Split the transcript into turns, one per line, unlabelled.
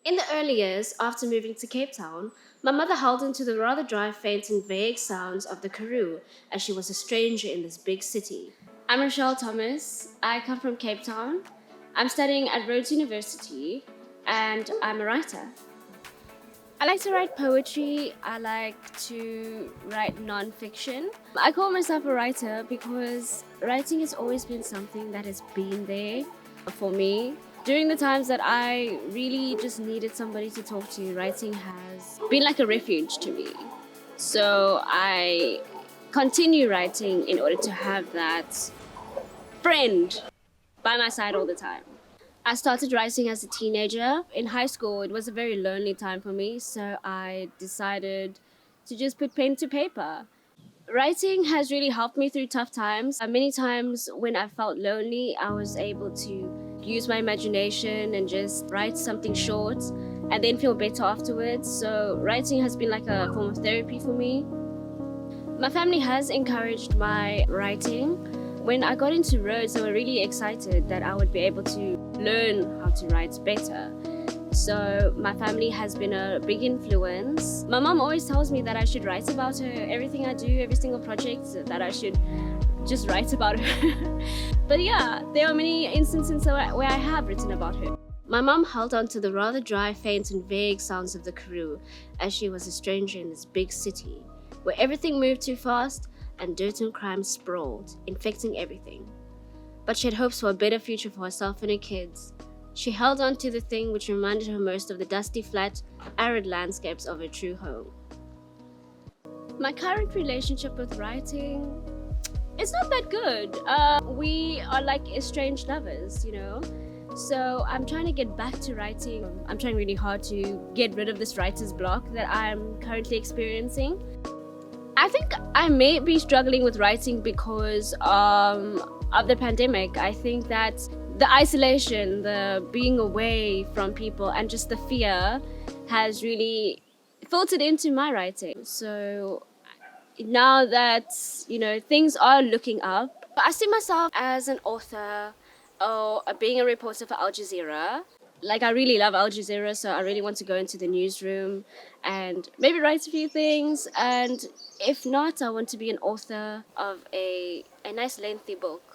In the early years after moving to Cape Town, my mother held into the rather dry, faint, and vague sounds of the Karoo as she was a stranger in this big city. I'm Rochelle Thomas. I come from Cape Town. I'm studying at Rhodes University and I'm a writer. I like to write poetry. I like to write nonfiction. I call myself a writer because writing has always been something that has been there for me. During the times that I really just needed somebody to talk to, writing has been like a refuge to me. So I continue writing in order to have that friend by my side all the time. I started writing as a teenager. In high school, it was a very lonely time for me, so I decided to just put pen to paper. Writing has really helped me through tough times. Many times when I felt lonely, I was able to use my imagination and just write something short and then feel better afterwards. So, writing has been like a form of therapy for me. My family has encouraged my writing. When I got into Rhodes, they were really excited that I would be able to learn how to write better. So my family has been a big influence. My mom always tells me that I should write about her. Everything I do, every single project, that I should just write about her. But yeah, there are many instances where I have written about her. My mom held on to the rather dry, faint, and vague sounds of the Karoo as she was a stranger in this big city, where everything moved too fast and dirt and crime sprawled, infecting everything. But she had hopes for a better future for herself and her kids. She held on to the thing which reminded her most of the dusty, flat, arid landscapes of her true home. My current relationship with writing, it's not that good. We are like estranged lovers, you know? So I'm trying to get back to writing. I'm trying really hard to get rid of this writer's block that I'm currently experiencing. I think I may be struggling with writing because of the pandemic. I think that the isolation, the being away from people, and just the fear has really filtered into my writing. So now that, things are looking up, I see myself as an author or being a reporter for Al Jazeera. Like, I really love Al Jazeera, so I really want to go into the newsroom and maybe write a few things. And if not, I want to be an author of a nice lengthy book.